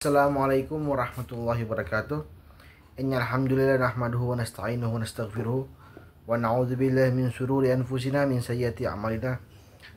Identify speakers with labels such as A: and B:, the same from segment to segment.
A: Assalamualaikum warahmatullahi wabarakatuh. Innal hamdalillah nahmaduhu wa nasta'inuhu wa nastaghfiruh wa na'udzu billahi min shururi anfusina min sayyiati a'malina.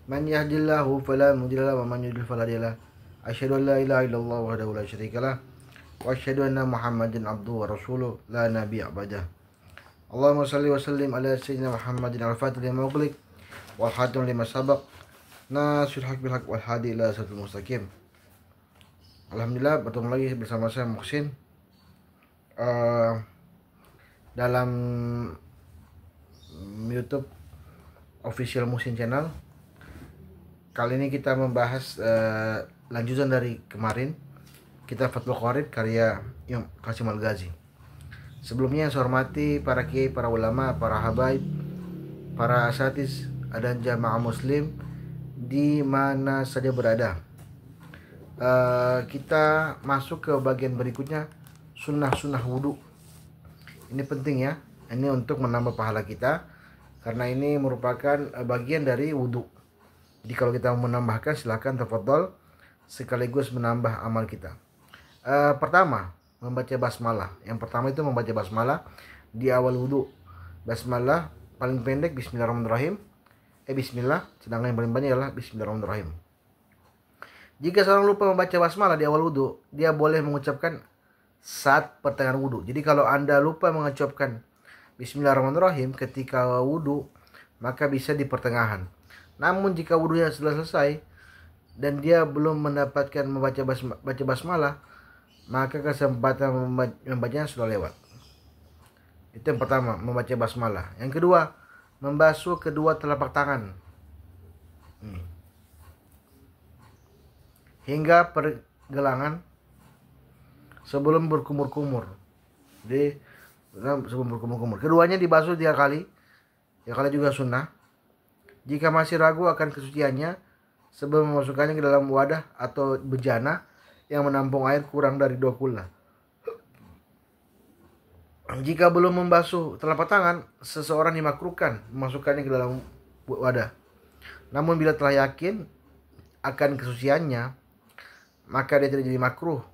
A: Man yahdihillahu fala mudilla lahu wa man yudlil fala hadiya lahu. Asyhadu an la ilaha illallah wahdahu la syarika lah wa asyhadu anna Muhammadan abduhu wa rasuluh la nabiyya ba'dah. Allahumma shalli wa sallim ala sayyidina Muhammadin al-fatih lima ughliq wal khatim lima sabaq nasirul haq bil haq wal hadi ila siratal mustaqim. Alhamdulillah, bertemu lagi bersama saya Muhsin dalam YouTube official Muhsin Channel. Kali ini kita membahas lanjutan dari kemarin, kitab Fathul Qorib karya Imam Qasim Al-Ghazi. Sebelumnya yang saya hormati para kiai, para ulama, para habaib, para asatiz dan jamaah muslim di mana saja berada. Kita masuk ke bagian berikutnya, sunnah wudhu. Ini penting ya, ini untuk menambah pahala kita, karena ini merupakan bagian dari wudhu. Jadi kalau kita mau menambahkan, silahkan tafadhol, sekaligus menambah amal kita. Pertama, membaca basmalah. Yang pertama itu membaca basmalah di awal wudhu. Basmalah paling pendek Bismillahirrahmanirrahim. Bismillah, sedangkan yang paling banyak adalah Bismillahirrahmanirrahim. Jika seorang lupa membaca basmalah di awal wudhu, dia boleh mengucapkan saat pertengahan wudhu. Jadi kalau Anda lupa mengucapkan Bismillahirrahmanirrahim ketika wudhu, maka bisa di pertengahan. Namun jika wudhunya sudah selesai dan dia belum mendapatkan membaca basmalah, maka kesempatan membacanya sudah lewat. Itu yang pertama, membaca basmalah. Yang kedua, membasuh kedua telapak tangan hingga pergelangan sebelum berkumur-kumur. Jadi sebelum berkumur-kumur, keduanya dibasuh 3 kali. 3 kali juga sunnah. Jika masih ragu akan kesuciannya, sebelum memasukkannya ke dalam wadah atau bejana yang menampung air kurang dari 2 kula. Jika belum membasuh telapak tangan, seseorang dimakruhkan memasukkannya ke dalam wadah. Namun bila telah yakin akan kesuciannya, maka dia tidak jadi makruh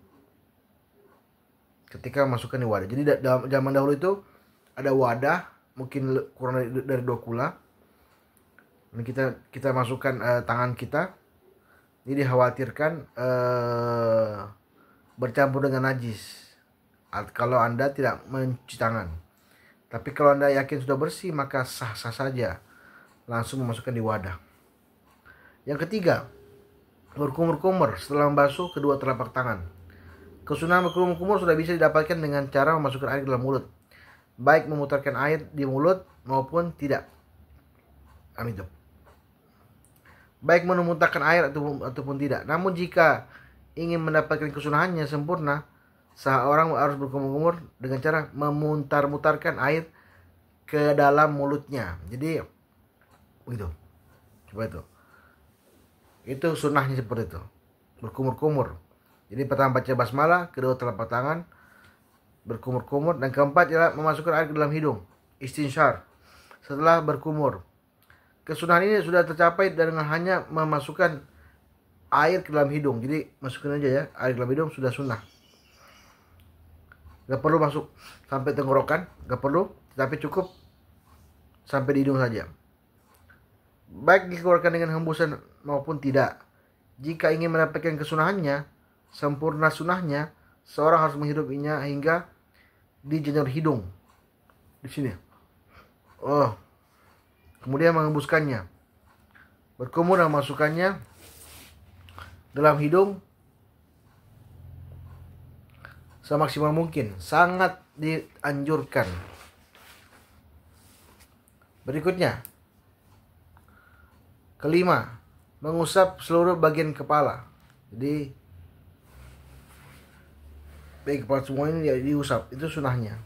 A: ketika memasukkan di wadah. Jadi dalam zaman dahulu itu ada wadah mungkin kurang dari 2 kula. Dan kita masukkan tangan kita. Ini dikhawatirkan bercampur dengan najis kalau Anda tidak mencuci tangan. Tapi kalau Anda yakin sudah bersih, maka sah-sah saja langsung memasukkan di wadah. Yang ketiga, berkumur-kumur setelah membasuh kedua telapak tangan. Kesunahan berkumur-kumur sudah bisa didapatkan dengan cara memasukkan air ke dalam mulut, baik memutarkan air di mulut maupun tidak. Amin. Baik memutarkan air ataupun tidak. Namun jika ingin mendapatkan kesunahannya sempurna, seorang harus berkumur-kumur dengan cara memutar-mutarkan air ke dalam mulutnya. Jadi begitu. Coba itu sunnahnya seperti itu, berkumur-kumur. Jadi pertama baca basmalah, kedua telapak tangan, berkumur-kumur, dan keempat ialah memasukkan air ke dalam hidung, istinsyar setelah berkumur. Kesunahan ini sudah tercapai dengan hanya memasukkan air ke dalam hidung. Jadi masukkan aja ya, air ke dalam hidung sudah sunnah. Gak perlu masuk sampai tenggorokan, gak perlu, tapi cukup sampai di hidung saja. Baik dikeluarkan dengan hembusan maupun tidak. Jika ingin mendapatkan kesunahannya, sempurna sunnahnya, seorang harus menghirupinya hingga di janur hidung, di sini. Kemudian mengembuskannya, berkumur dan memasukkannya dalam hidung semaksimal mungkin. Sangat dianjurkan. Berikutnya, kelima, mengusap seluruh bagian kepala. Jadi bagian kepala semua ini diusap, itu sunahnya.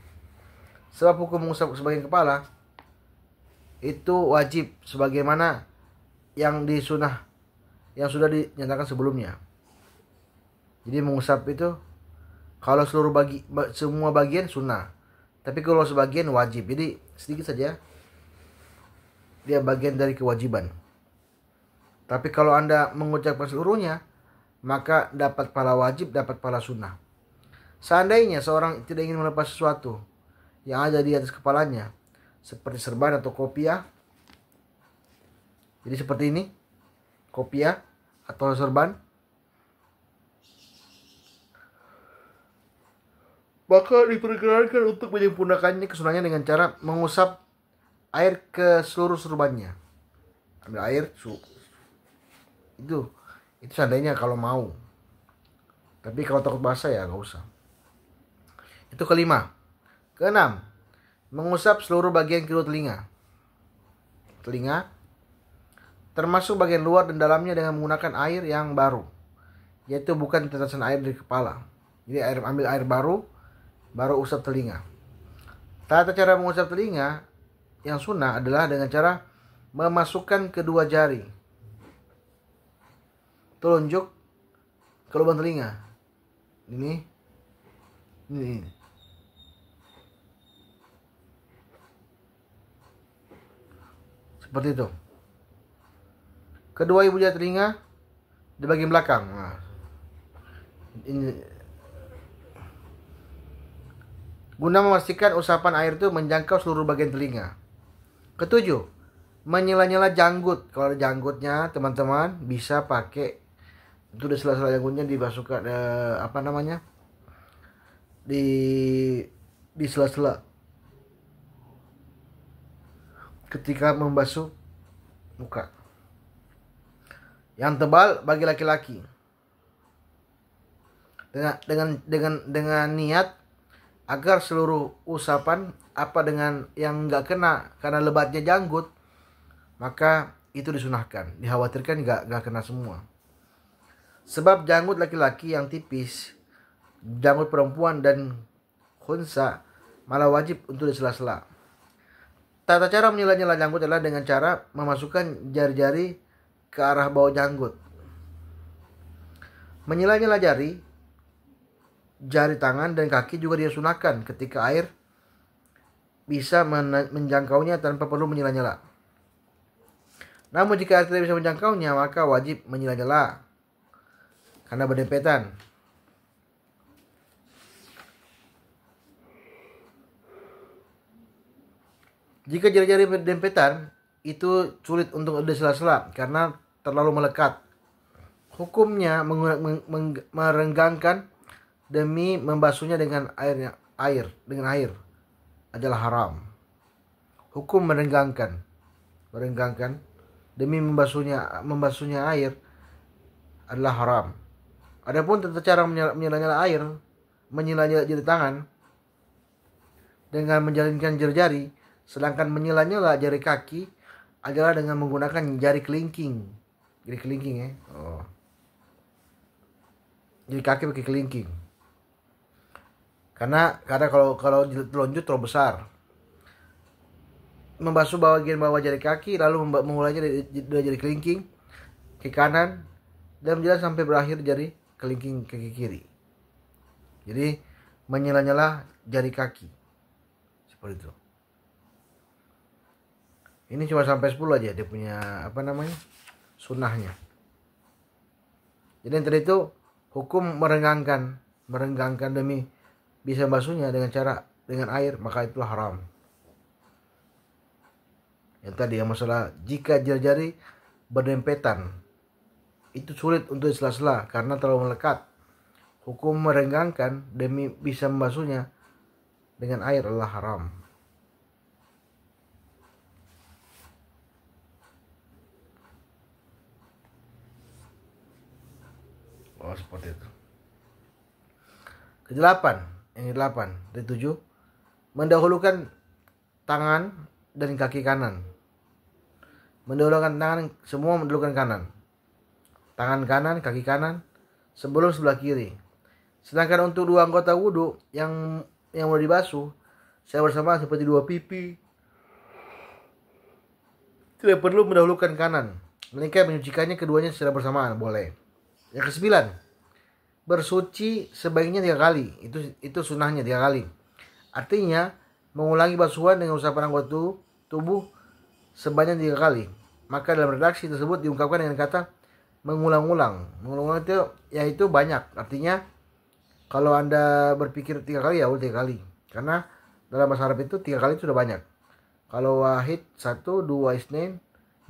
A: Sebab hukum mengusap sebagian kepala itu wajib sebagaimana yang sudah dinyatakan sebelumnya. Jadi mengusap itu kalau semua bagian sunnah, tapi kalau sebagian wajib. Jadi sedikit saja, dia bagian dari kewajiban. Tapi kalau Anda mengucapkan seluruhnya, maka dapat pahala wajib, dapat pahala sunnah. Seandainya seorang tidak ingin melepas sesuatu yang ada di atas kepalanya, seperti serban atau kopiah, jadi seperti ini, kopiah atau serban, maka diperkenankan untuk menyempurnakannya kesunahnya dengan cara mengusap air ke seluruh serbannya. Ambil air, itu seandainya kalau mau. Tapi kalau takut basah ya nggak usah. Itu kelima. Keenam, mengusap seluruh bagian kedua telinga. Telinga, termasuk bagian luar dan dalamnya dengan menggunakan air yang baru, yaitu bukan tetesan air dari kepala. Jadi ambil air baru usap telinga. Tata cara mengusap telinga yang sunnah adalah dengan cara memasukkan kedua jari telunjuk ke lubang telinga. Ini. Seperti itu. Kedua ibu jari telinga di bagian belakang. Nah, ini guna memastikan usapan air itu menjangkau seluruh bagian telinga. Ketujuh, menyela-nyela janggut. Kalau ada janggutnya, teman-teman bisa pakai itu, di sela-sela janggutnya dimasukkan di sela-sela ketika membasuh muka. Yang tebal bagi laki-laki. Dengan niat agar seluruh usapan dengan yang nggak kena karena lebatnya janggut, maka itu disunahkan. Dikhawatirkan nggak kena semua. Sebab janggut laki-laki yang tipis, janggut perempuan dan khunsa malah wajib untuk disela-sela. Tata cara menyela-nyela janggut adalah dengan cara memasukkan jari-jari ke arah bawah janggut. Menyela-nyela jari tangan dan kaki juga disunahkan ketika air bisa menjangkaunya tanpa perlu menyela-nyela. Namun jika air tidak bisa menjangkaunya, maka wajib menyela-nyela karena berdempetan. Jika jari-jari berdempetan, itu sulit untuk disela-sela karena terlalu melekat. Hukumnya merenggangkan demi membasuhnya dengan air adalah haram. Hukum merenggangkan demi membasuhnya air adalah haram. Adapun tata cara menyela-nyela jari tangan dengan menjalinkan jari-jari, sedangkan menyela-nyela jari kaki adalah dengan menggunakan jari kelingking. Jari kelingking ya. Jari kaki pakai kelingking. Karena kalau telunjuk terlalu besar. Membasuh bagian bawah jari kaki, lalu memulainya dari jari kelingking ke kanan dan berjalan sampai berakhir jari kelingking kaki kiri. Jadi menyela-nyela jari kaki. Seperti itu. Ini cuma sampai 10 aja dia punya sunnahnya. Jadi yang tadi itu hukum merenggangkan demi bisa basuhnya dengan air, maka itulah haram. Yang tadi yang masalah jika jari-jari berdempetan, itu sulit untuk disela-sela karena terlalu melekat. Hukum merenggangkan demi bisa membasuhnya dengan air adalah haram. Oh, seperti itu. Yang ke-8 dari 7, mendahulukan tangan dan kaki kanan. Semua mendahulukan kanan. Tangan kanan, kaki kanan sebelum sebelah kiri. Sedangkan untuk dua anggota wudhu yang mau dibasuh saya bersamaan seperti dua pipi, tidak perlu mendahulukan kanan, melainkan menyucikannya keduanya secara bersamaan boleh. Yang ke-9, bersuci sebaiknya 3 kali. Itu sunnahnya 3 kali. Artinya mengulangi basuhan dengan usapan anggota tubuh sebanyak 3 kali. Maka dalam redaksi tersebut diungkapkan dengan kata mengulang-ulang itu yaitu banyak. Artinya kalau Anda berpikir 3 kali ya udah 3 kali, karena dalam bahasa Arab itu 3 kali itu sudah banyak. Kalau wahid 1, 2 isnin,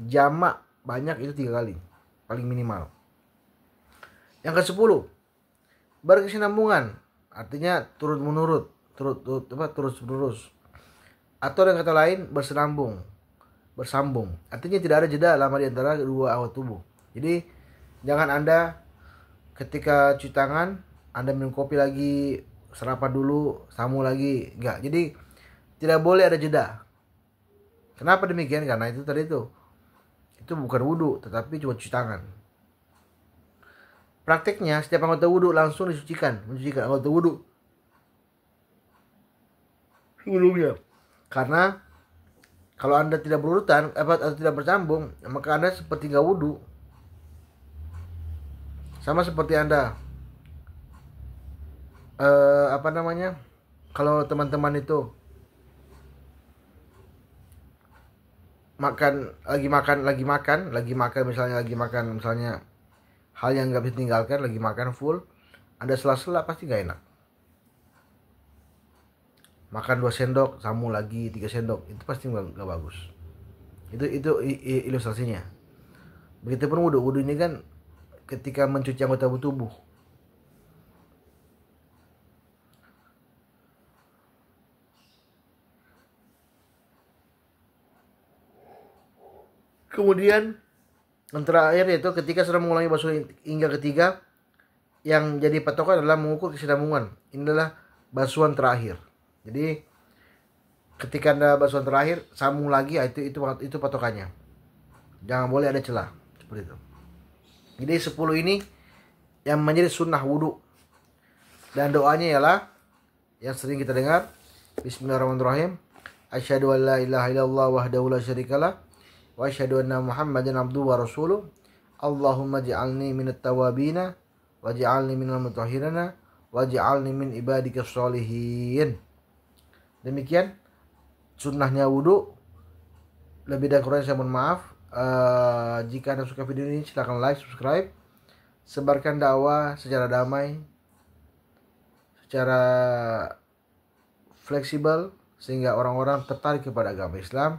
A: jamak banyak itu 3 kali paling minimal. Yang ke-10, berkesinambungan, artinya turut menurut, terus menerus. Atau dengan kata lain bersambung. Artinya tidak ada jeda lama di antara dua anggota tubuh. Jadi jangan Anda ketika cuci tangan Anda minum kopi lagi, sarapan dulu, samu lagi, enggak. Jadi tidak boleh ada jeda. Kenapa demikian? Karena itu tadi itu bukan wudhu, tetapi cuma cuci tangan. Prakteknya setiap anggota wudhu langsung mencucikan anggota wudhu sebelumnya. Karena kalau Anda tidak berurutan atau tidak bersambung, maka Anda seperti nggak wudhu. Sama seperti Anda kalau teman-teman itu lagi makan misalnya hal yang nggak bisa tinggalkan, lagi makan full, Anda sela-sela pasti nggak enak. Makan 2 sendok, samu lagi 3 sendok, itu pasti nggak bagus. Itu ilustrasinya. Begitupun wudhu ini kan ketika mencuci anggota tubuh. Kemudian yang terakhir yaitu ketika sudah mengulangi basuhan hingga ketiga, yang jadi patokan adalah mengukur kesinambungan. Ini adalah basuhan terakhir. Jadi ketika Anda basuhan terakhir, sambung lagi, itu patokannya. Jangan boleh ada celah seperti itu. Jadi 10 ini yang menjadi sunnah wudhu. Dan doanya ialah yang sering kita dengar, Bismillahirrahmanirrahim. Asyhadu an la ilaha illallah wahdahu la syarikalah wa asyhadu anna Muhammadan abduhu wa rasuluh. Allahumma ja'alni minat tawabina waj'alni minal mutahhirina waj'alni min ibadikas sholihin. Demikian sunnahnya wudhu. Lebih dan kurang saya mohon maaf. Jika Anda suka video ini, silahkan like, subscribe, sebarkan dakwah secara damai, secara fleksibel, sehingga orang-orang tertarik kepada agama Islam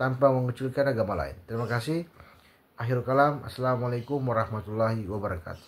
A: tanpa mengecilkan agama lain. Terima kasih. Akhirul kalam. Assalamualaikum warahmatullahi wabarakatuh.